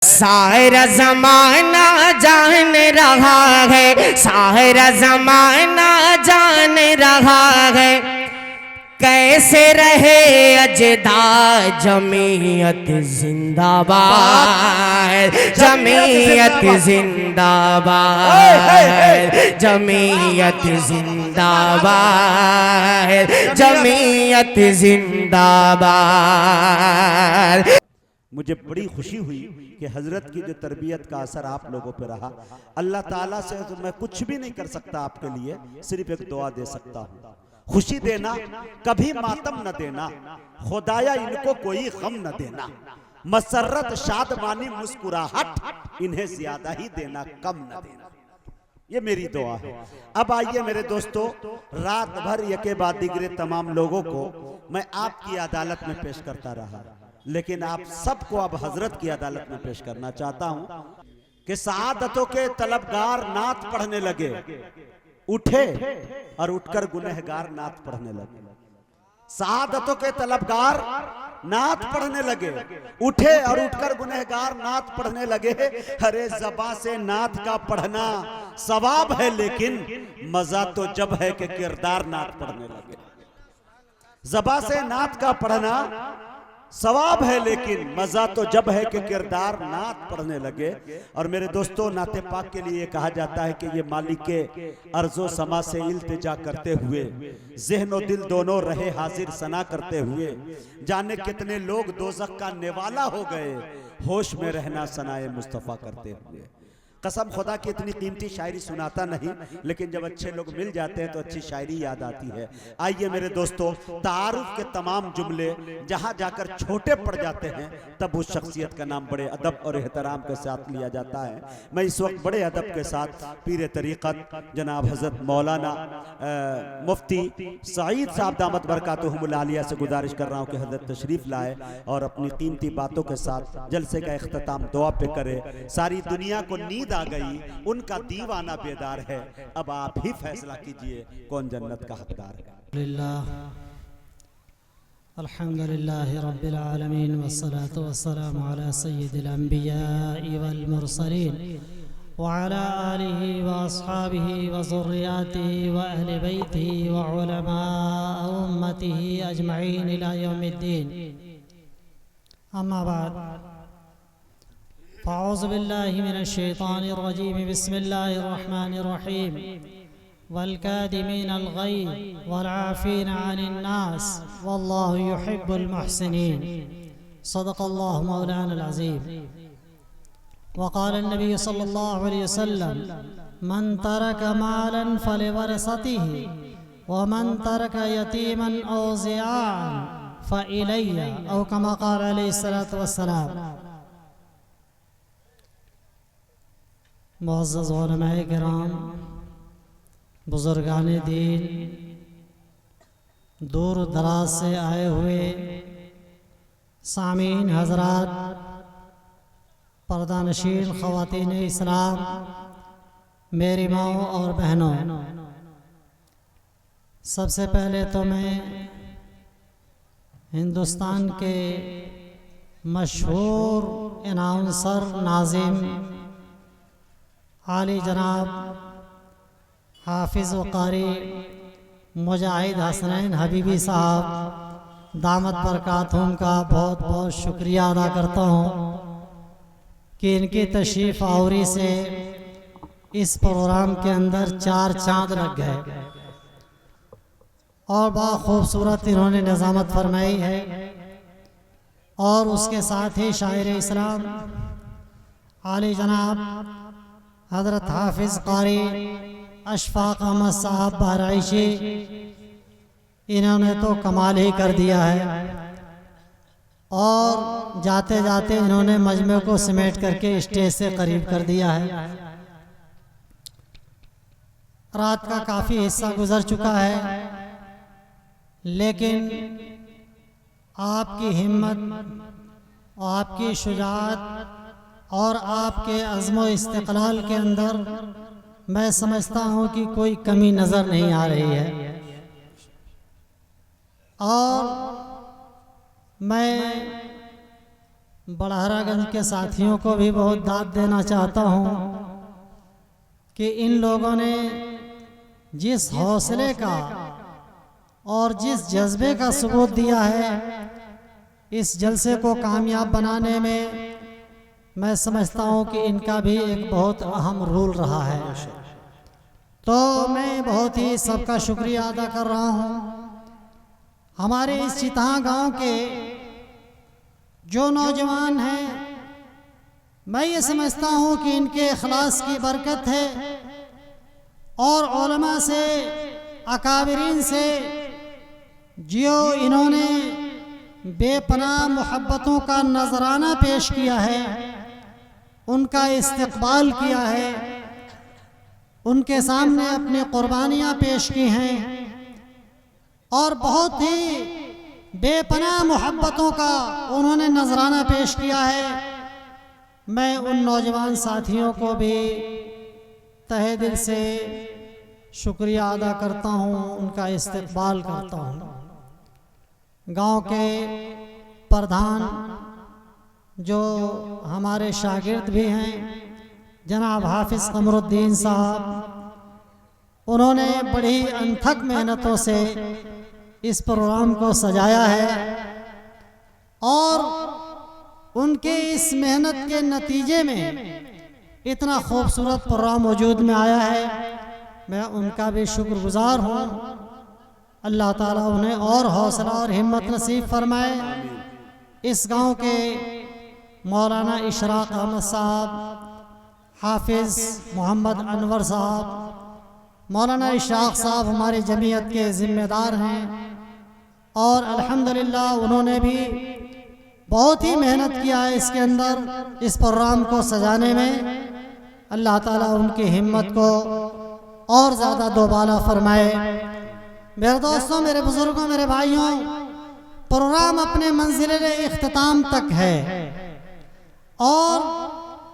सारा जमाना जान रहा है, सारा जमाना जान रहा है, कैसे रहे अजदा जमीयत जिंदाबाद, जमीयत जिंदाबाद, जमीयत जिंदाबाद, जमीयत जिंदाबाद। मुझे बड़ी खुशी हुई कि हजरत की जो तरबियत का असर आप लोगों पे रहा। अल्लाह ताला से तो मैं कुछ भी नहीं कर सकता आपके लिए, सिर्फ एक दुआ दे सकता हूँ। खुशी देना, कभी मातम न देना, खुदाया इनको कोई गम न देना, मसरत शादमानी मुस्कुराहट इन्हें ज्यादा ही देना, कम न देना। ये मेरी दुआ है। अब आइए मेरे दोस्तों, रात भर यके बाद दिगरे तमाम लोगों को मैं आपकी अदालत में पेश करता रहा, लेकिन आप सबको अब हजरत की अदालत में पेश करना चाहता हूं कि सआदतों के तलबगार नात पढ़ने लगे, उठे और उठकर गुनहगार नात पढ़ने लगे। सआदतों के तलबगार नात पढ़ने लगे, उठे और उठकर गुनहगार नात पढ़ने लगे। अरे ज़बां से नात का पढ़ना सवाब है, लेकिन मजा तो जब है कि किरदार नात पढ़ने लगे। ज़बां से नात का पढ़ना सवाब है, लेकिन मजा तो जब है कि किरदार नात पढ़ने लगे। और मेरे दोस्तों, नाते पाक के लिए कहा जाता है कि ये मालिक के अर्जो समा से इल्तिजा करते हुए ज़हन दिल दोनों रहे हाजिर सना करते हुए, जाने कितने लोग दोज़ख का नेवाला हो गए, होश में रहना सनाए मुस्तफ़ा करते हुए। कसम खुदा की इतनी कीमती शायरी सुनाता नहीं, लेकिन जब अच्छे लोग मिल जाते हैं तो अच्छी शायरी याद आती है। आइए मेरे दोस्तों, तारुफ के तमाम जुमले जहां जाकर छोटे पड़ जाते हैं, तब उस शख्सियत का नाम बड़े अदब और एहतराम के साथ लिया जाता है। मैं इस वक्त बड़े अदब के साथ पीर तरीक़त जनाब हज़रत मौलाना मुफ्ती सईद साहब दामत बरकातुहुमुल आलिया से गुजारिश कर रहा हूँ कि हज़रत तशरीफ़ लाए और अपनी कीमती बातों के साथ जलसे का इख्तिताम दुआ पे करे। सारी दुनिया को नींद आ गई, उनका दीवाना बेदार है। अब आप ही फैसला कीजिए कौन जन्नत का हकदार है। अल्हम्दुलिल्लाह रब्बिल आलमीन वस्सलातु वस्सलामु अला सय्यिदिल अंबिया'i वल मुरसलीन व अला आलिहि व अस्हाबिहि व ज़ुर्रियातिहि व अहलि बैतिहि व उलमाए उम्मतिहि अजमईन इला यौमिद्दीन। अम्मा बाद, फ़अऊज़ु बिल्लाहि मिनश्शैतानिर रजीम, बिस्मिल्लाहिर रहमानिर रहीम। वल्कादिमीनल गैज़ वल्आफ़ीना अनिन नास वल्लाहु युहिब्बुल मुहसिनीन। सदक़ल्लाहु मौलानाल अज़ीम। वक़ालन नबी सल्लल्लाहु अलैहि वसल्लम, मन तरक मालन फलिवरसतिही व मन तरक यतीमन औ ज़ियाअन फ़इलैया, औ कमा क़ाल अलैहिस्सलातु वस्सलाम। मुअज़्ज़ज़ उलमाए किराम, बुज़ुर्गाने दीन, दूर दराज से आए हुए सामीन हज़रात, पर्दानशीन ख़वातीन इस्लाम, मेरी माओ और बहनों, सबसे पहले तो मैं हिंदुस्तान के मशहूर अनाउंसर नाज़िम आली जनाब हाफिज़ व कारी मुजाहिद हसनैन हबीबी साहब दामत बरकातहुम का बहुत बहुत शुक्रिया अदा करता हूँ कि इनकी तशरीफ़ आवरी से इस प्रोग्राम के अंदर चार चांद लग गए और बहुत खूबसूरत इन्होंने निज़ामत फरमाई है। और उसके साथ ही शायर इस्लाम आली जनाब हज़रत हाफिज़ कारी अशफाक अहमद साहब बहराइशी, इन्होंने तो कमाल ही कर दिया है। और जाते जाते इन्होंने मजमे को समेट करके स्टेज से करीब कर दिया है। रात का काफ़ी हिस्सा गुजर चुका है, लेकिन आपकी हिम्मत और आपकी शुजाअत और आपके अज़्म इस्तिक़लाल के अंदर मैं समझता हूँ कि कोई कमी नज़र नहीं आ रही है। और मैं बड़हरागंज के साथियों को भी बहुत दाद देना चाहता हूँ कि इन लोगों ने जिस हौसले का और जिस जज्बे का सबूत दिया है, इस जलसे को कामयाब बनाने में मैं समझता हूँ कि इनका भी एक बहुत अहम रोल रहा है। तो मैं बहुत ही सबका शुक्रिया अदा कर रहा हूँ। हमारे इस चितहा गांव के जो नौजवान हैं, मैं ये समझता हूँ कि इनके इखलास की बरकत है और उलमा से, अकाबिरीन से जो इन्होंने बेपनाह मोहब्बतों का नजराना पेश किया है, उनका इस्तकबाल किया है, उनके सामने अपनी कुर्बानियाँ पेश की हैं और बहुत ही बेपनाह मोहब्बतों का उन्होंने नजराना पेश किया है। मैं उन नौजवान साथियों को भी तहे दिल से शुक्रिया अदा करता हूँ, उनका इस्तकबाल करता हूँ। गांव के प्रधान जो हमारे शागिर्द भी हैं, जनाब हाफिज कमरुद्दीन साहब, उन्होंने बड़ी अनथक मेहनतों से इस प्रोग्राम को सजाया है और उनके इस मेहनत के नतीजे में इतना खूबसूरत प्रोग्राम वजूद में आया है। मैं उनका भी शुक्रगुजार हूँ। अल्लाह ताला उन्हें और हौसला और हिम्मत नसीब फरमाए। इस गांव के मौलाना इशराक अहमद साहब, हाफिज मोहम्मद अनवर साहब, मौलाना इशराक साहब हमारी जमीयत के ज़िम्मेदार हैं और अल्हम्दुलिल्लाह उन्होंने भी बहुत ही मेहनत किया है इसके अंदर, इस प्रोग्राम को सजाने में। अल्लाह ताला उनकी हिम्मत को और ज़्यादा दोबाला फरमाए। मेरे दोस्तों, मेरे बुज़ुर्गों, मेरे भाइयों, प्रोग्राम अपने मंजिल-ए-इख्तिताम तक है और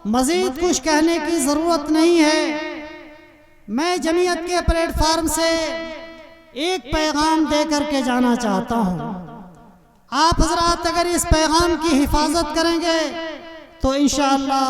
मज़ीद कुछ कहने की ज़रूरत नहीं है। मैं जमीयत के प्लेटफार्म से एक पैगाम दे करके जाना चाहता हूँ। आप हजरात अगर इस पैगाम की हिफाजत करेंगे तो इंशाअल्लाह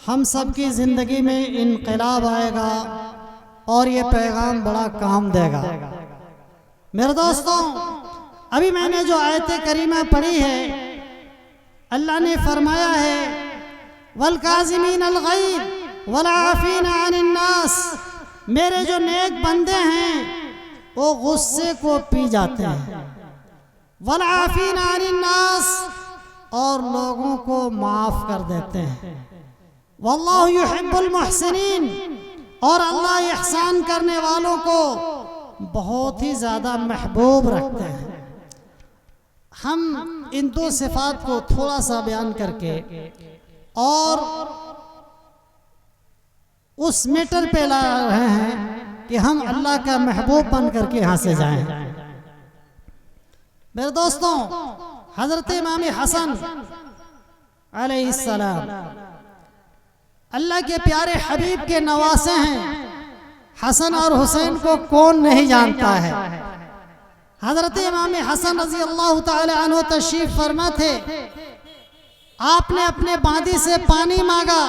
हम सब की ज़िंदगी में इनकलाब आएगा और ये पैगाम बड़ा काम देगा। मेरे दोस्तों, अभी मैंने जो आयत करीमा पढ़ी है, अल्लाह ने फरमाया है वल काज़िमीन अल गैज़ वल आफ़ीना अनिन नास, मेरे जो नेक बंदे हैं वो गुस्से को पी जाते हैं। वल आफ़ीना अनिन नास, और लोगों को माफ़ कर देते हैं। वल्लाहु युहिब्बुल मुहसिनीन, और अल्लाह इहसान करने वालों को बहुत ही ज़्यादा महबूब रखते हैं। हम इन दो सिफात को थोड़ा सा बयान करके और उस मैटर पे ला रहे हैं कि हम अल्लाह का महबूब बन करके यहाँ से जाएं। मेरे दोस्तों, हजरत इमाम हसन अलैहिस्सलाम अल्लाह के प्यारे हबीब के नवासे हैं। हसन और हुसैन को कौन नहीं जानता है। हजरत इमाम हसन रज़ी अल्लाह ताला अन्हु तशरीफ फरमा थे। आपने अपने बादी से पानी मांगा,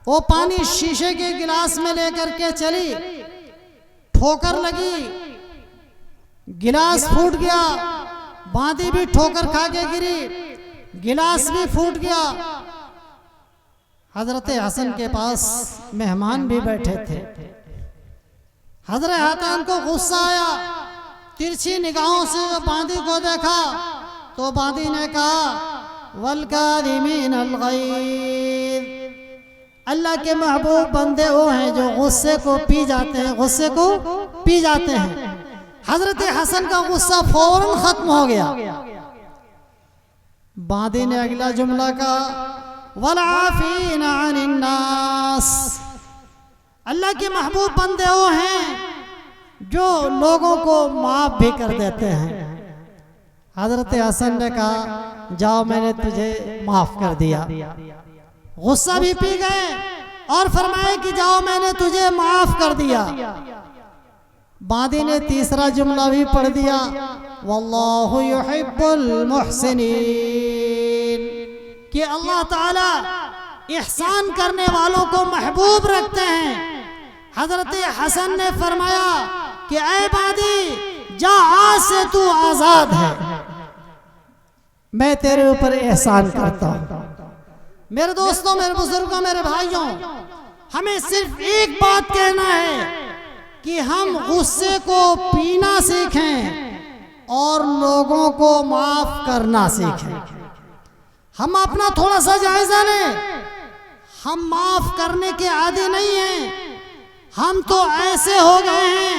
वो पानी शीशे के गिलास में लेकर के चली, ठोकर लगी, गिलास फूट गया, बादी भी ठोकर खा के गिरी, गिलास भी फूट गया। हजरत हसन के पास मेहमान भी बैठे थे। हजरत हसन को गुस्सा आया, तिरछी निगाहों से बादी को देखा तो बादी ने कहा वल काज़िमीन अल गैज़, अल्लाह के महबूब बंदे वो हैं जो गुस्से को पी जाते हैं, गुस्से को पी जाते हैं। हजरत हसन का गुस्सा फौरन खत्म हो गया। बादी ने अगला जुमला कहा वल आफ़ीना अनिन नास, अल्लाह के महबूब बंदे वो हैं जो लोगों को माफ भी कर देते हैं। हजरत हसन ने कहा जाओ मैंने तुझे माफ कर दिया। गुस्सा भी पी गए और फरमाए कि जाओ मैंने तुझे माफ कर दिया। बादी ने तीसरा जुमला भी पढ़ दिया वल्लाहु युहिब्बुल मुहसिनीन, कि अल्लाह ताला इहसान करने वालों को महबूब रखते हैं। हजरत हसन ने फरमाया कि ऐ बादी जा, आज से तू आजाद है, मैं तेरे ऊपर एहसान करता हूं। मेरे दोस्तों, मेरे बुजुर्गों, मेरे भाइयों, हमें सिर्फ एक बात कहना है कि हम गुस्से को पीना सीखें और लोगों को माफ करना सीखें। हम अपना थोड़ा सा जायजा लें। हम माफ करने के आदी नहीं हैं। हम तो ऐसे हो गए हैं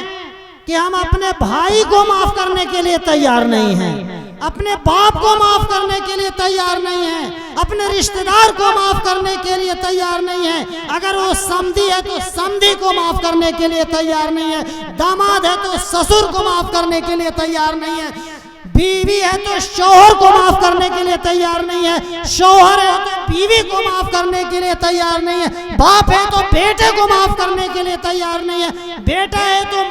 कि हम अपने भाई को माफ करने के लिए तैयार नहीं हैं, अपने बाप को माफ करने के लिए तैयार नहीं है, अपने रिश्तेदार को माफ करने के लिए तैयार नहीं है। अगर वो समधी है तो समधी को माफ करने के लिए तैयार नहीं है, दामाद है तो ससुर को माफ करने के लिए तैयार नहीं है, बीवी है तो शौहर को माफ करने के लिए तैयार नहीं है, शौहर है तो बीवी को माफ करने के लिए तैयार नहीं है, बाप है तो बेटे को माफ करने के लिए तैयार नहीं है, बेटा है तो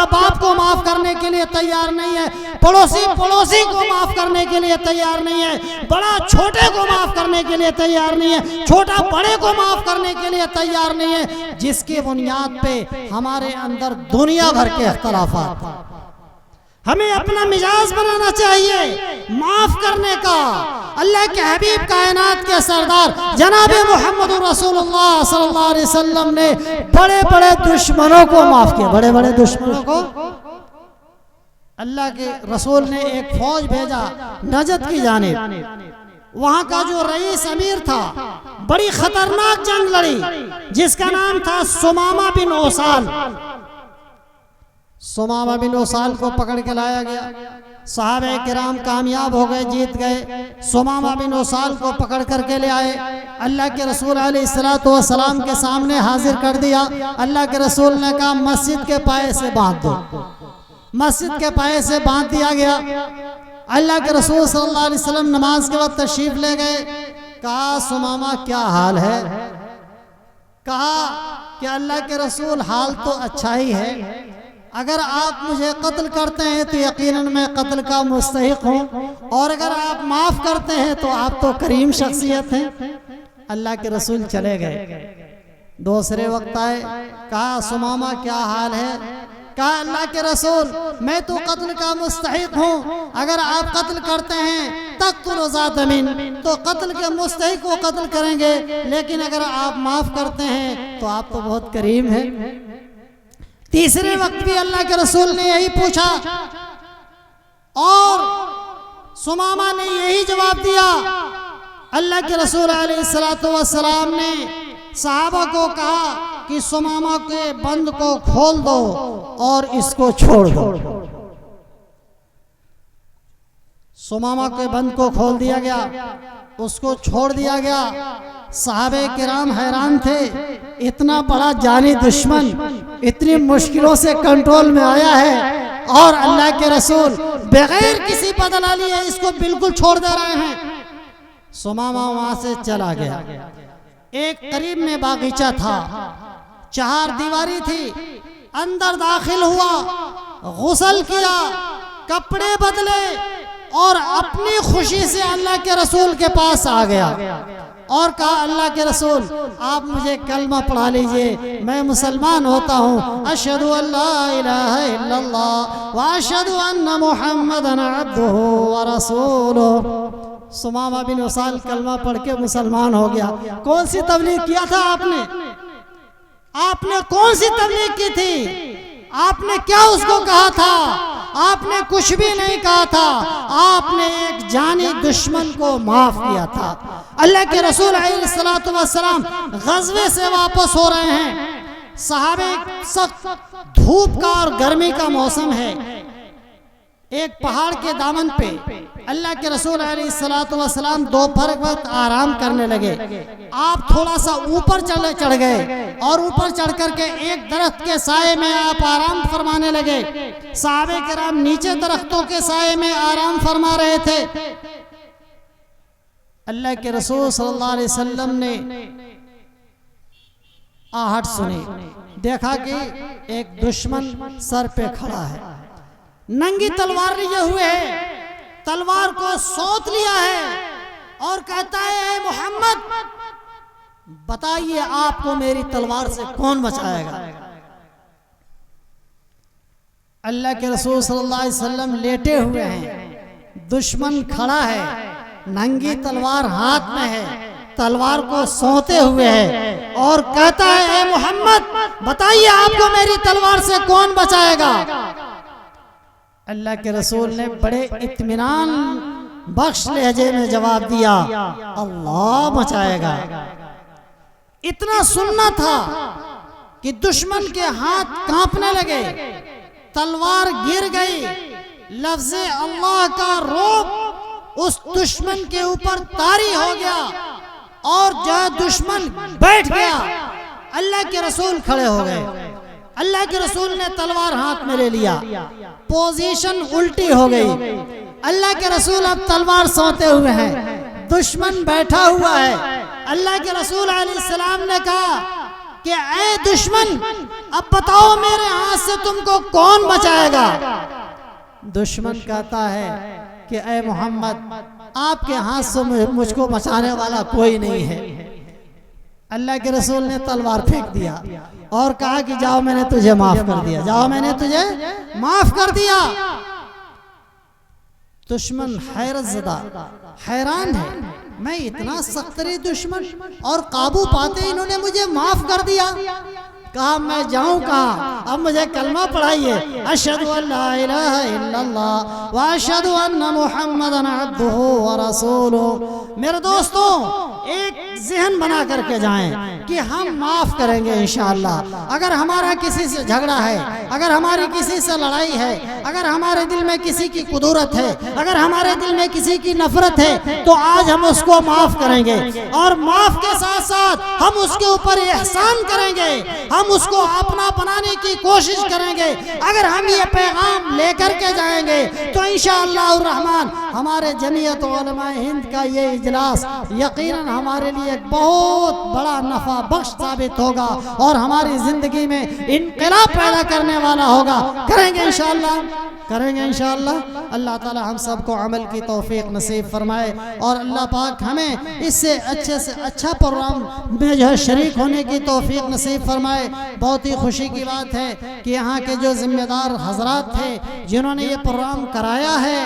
बाप को माफ करने के लिए तैयार नहीं है, पड़ोसी को माफ करने के लिए तैयार नहीं है, बड़ा छोटे को माफ करने के लिए तैयार नहीं है, छोटा बड़े को माफ करने के लिए तैयार नहीं है, जिसकी बुनियाद पे हमारे अंदर दुनिया भर के इख्तलाफात। हमें अपना मिजाज बनाना चाहिए माफ करने का। अल्लाह के हबीब कायनात के सरदार जनाब मोहम्मद रसूलुल्लाह सल्लल्लाहु अलैहि वसल्लम ने बड़े बड़े दुश्मनों को माफ किया। बड़े बड़े दुश्मनों को अल्लाह के रसूल ने एक फौज भेजा नजद की जानिब। वहां का जो रईस अमीर था, बड़ी खतरनाक जंग लड़ी, जिसका नाम था सुमामा बिन ओसाल। सुमामा बिन ओसाल को पकड़ के लाया गया। सहाबे किराम कामयाब हो गए, जीत गए। सुमामा बिन ओसाल को पकड़ करके ले आए, अल्लाह के रसूल अलैहिस्सलातु वस्सलाम के सामने हाजिर कर दिया। अल्लाह के रसूल ने कहा मस्जिद के पाए से बांध दो। मस्जिद के पाए से बांध दिया गया। अल्लाह के रसूल सल्लल्लाहु अलैहि वसल्लम नमाज के वक्त तशरीफ ले गए। कहा सुमामा क्या हाल है? कहा कि अल्लाह के रसूल हाल तो अच्छा ही है, अगर आप मुझे कत्ल करते हैं तो यकीनन मैं कत्ल का मुस्तहिक हूँ, और अगर आप माफ करते हैं तो आप तो करीम शख्सियत हैं। अल्लाह के रसूल चले गए। दूसरे वक्त आए, कहा सुमामा क्या हाल है? कहा अल्लाह के रसूल मैं तो कत्ल का मुस्तहिक हूँ, अगर आप कत्ल करते हैं तक़्तुलु ज़ातमिन तो कत्ल के मुस्तहिक को कत्ल करेंगे, लेकिन अगर आप माफ करते हैं तो आप तो बहुत करीम हैं। तीसरे वक्त भी अल्लाह के रसूल ने यही पूछा और सुमामा ने यही जवाब दिया। अल्लाह के रसूल अलैहिस्सलातु वस्सलाम ने सहाबा को कहा कि सुमामा के बंद को खोल दो और इसको छोड़ दो। सुमामा के बंद को खोल दिया गया, उसको छोड़ दिया गया। सहाबे किराम हैरान थे, इतना बड़ा जानी दुश्मन इतनी मुश्किलों से कंट्रोल में आया है और अल्लाह के रसूल बगैर किसी बदलाली है इसको बिल्कुल छोड़ दे रहे हैं। सुमामा वहां से चला गया। एक करीब में बागीचा था, चार दीवारी थी, अंदर दाखिल हुआ, गुस्ल किया, कपड़े बदले और अपनी खुशी से अल्लाह के रसूल के पास आ गया और कहा अल्लाह के रसूल आप मुझे कलमा पढ़ा लीजिए, मैं मुसलमान होता हूँ। अशहदु अल्ला इलाहा इल्लल्लाह व अशहदु अन्ना मुहम्मदन अब्दुहु व रसूलुहु। सुमामा बिन ओसाल कलमा पढ़ के मुसलमान हो गया। कौन सी तबलीग किया था आपने? आपने कौन सी तबलीग की थी? आपने क्या उसको कहा था? आपने कुछ भी नहीं कहा था, आपने एक जानी दुश्मन को माफ किया था। अल्लाह के रसूल अलैहिस्सलातु वस्सलाम गज़वे से वापस हो रहे हैं। सहाबे सख्त धूप का और गर्मी का मौसम है। एक पहाड़ के दामन पे अल्लाह के रसूल अलैहिस्सलातु वस्सलाम दोपहर वक्त आराम करने लगे। आप थोड़ा सा ऊपर चढ़ गए और ऊपर चढ़ करके एक दरख्त के साये में आप आराम फरमाने लगे। सहाबे किराम नीचे दरख्तों के साये में आराम फरमा रहे थे। अल्लाह के रसूल सल्लल्लाहु अलैहि वसल्लम ने आहट सुनी, देखा कि एक दुश्मन सर पे खड़ा है, नंगी तलवार लिए हुए है, तलवार को सोत लिया है और कहता है ऐ मोहम्मद बताइए आपको मेरी तलवार से कौन बचाएगा। अल्लाह के रसूल सल्लल्लाहु अलैहि वसल्लम लेटे हुए हैं, दुश्मन खड़ा है, नंगी तलवार हाथ में है, तलवार को सोते हुए है और कहता है ऐ मोहम्मद बताइए आपको मेरी तलवार से कौन बचाएगा। अल्लाह के रसूल ने बड़े इत्मीनान बख्श लहजे में जवाब दिया अल्लाह बचाएगा। इतना सुनना था कि दुश्मन के हाथ कांपने लगे, तलवार गिर गई, लफ्ज़े अल्लाह का रोब उस दुश्मन के ऊपर तारी हो गया और जो दुश्मन बैठ गया। अल्लाह के रसूल खड़े हो गए, अल्लाह के रसूल ने तलवार हाथ में ले लिया, पोजीशन उल्टी हो गई। अल्लाह के रसूल अब तलवार सोते हुए हैं, दुश्मन बैठा हुआ है। अल्लाह के रसूल अलैहिस्सलाम ने कहा कि ऐ दुश्मन अब बताओ मेरे हाथ से तुमको कौन बचाएगा। दुश्मन कहता है कि ऐ मोहम्मद आपके हाथ से मुझको बचाने वाला कोई नहीं है। अल्लाह के रसूल ने तलवार फेंक दिया और कहा कि जाओ मैंने तुझे माफ कर दिया, जाओ मैंने तुझे माफ कर दिया। दुश्मन हैरत ज़दा हैरान है, मैं इतना सख्तरी दुश्मन और काबू पाते इन्होंने मुझे माफ कर दिया। कहा मैं जाऊं कहाँ, अब मुझे कलमा पढ़ाइए, अशहदु अल्ला इलाहा इल्लल्लाह व अशहदु अन्ना मुहम्मदन अब्दुहु व रसूलुहु। मेरे दोस्तों एक ज़हन बना करके जाएं कि हम माफ़ करेंगे इंशाअल्लाह। अगर हमारा किसी से झगड़ा है, अगर हमारी किसी से लड़ाई है, अगर हमारे दिल में किसी की कुदरत है, अगर हमारे दिल में किसी की नफरत है तो आज हम उसको माफ़ करेंगे और माफ़ के साथ साथ हम उसके ऊपर एहसान करेंगे, हम उसको अपना बनाने की कोशिश करेंगे। अगर हम ये पैगाम लेकर के जाएंगे तो इंशाअल्लाह रहमान हमारे जमीयत उलमा हिंद का ये इजलास यकीनन हमारे लिए एक बहुत बड़ा नफा बख्श साबित होगा और हमारी जिंदगी में इनकलाब पैदा करने वाला होगा। करेंगे इंशाअल्लाह, करेंगे इंशाअल्लाह। अल्लाह ताला हम सबको अमल की तौफीक नसीब फरमाए और अल्लाह पाक हमें इससे अच्छे से अच्छा प्रोग्राम में जो है शरीक होने की तौफीक नसीब फरमाए। बहुत ही खुशी की बात है कि यहाँ के जो जिम्मेदार हजरात थे जिन्होंने ये प्रोग्राम कराया है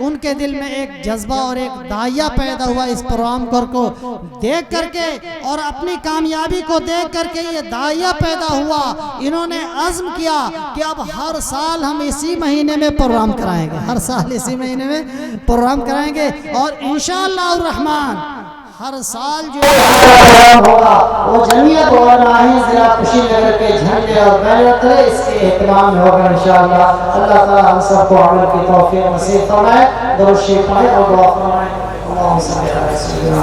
उनके दिल में एक जज्बा और एक दाया पैदा हुआ इस प्रोग्राम को देख करके और अपनी कामयाबी को देख करके ये दाया पैदा हुआ। इन्होंने अज़्म किया कि अब हर साल हम इसी महीने में प्रोग्राम कराएंगे, हर साल इसी महीने में प्रोग्राम कराएंगे और इंशाअल्लाह रहमान हर साल जो होगा वो जमीयत उलमा हिंद जिला कुशीनगर के झंडे और बैनर तले इसके एहतमाम में होगा इंशाअल्लाह। अल्लाह ताला हम सबको अमल की तौफीक नसीब फरमाए। दुरूद शरीफ पढ़ें और दुआ फरमाएं। अल्लाहुम्मा सल्ली अला सय्यिदिना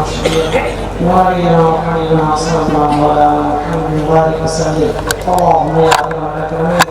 मुहम्मद सल्लल्लाहु अलैहि वसल्लम। अल्लाहुम्मा या अकरम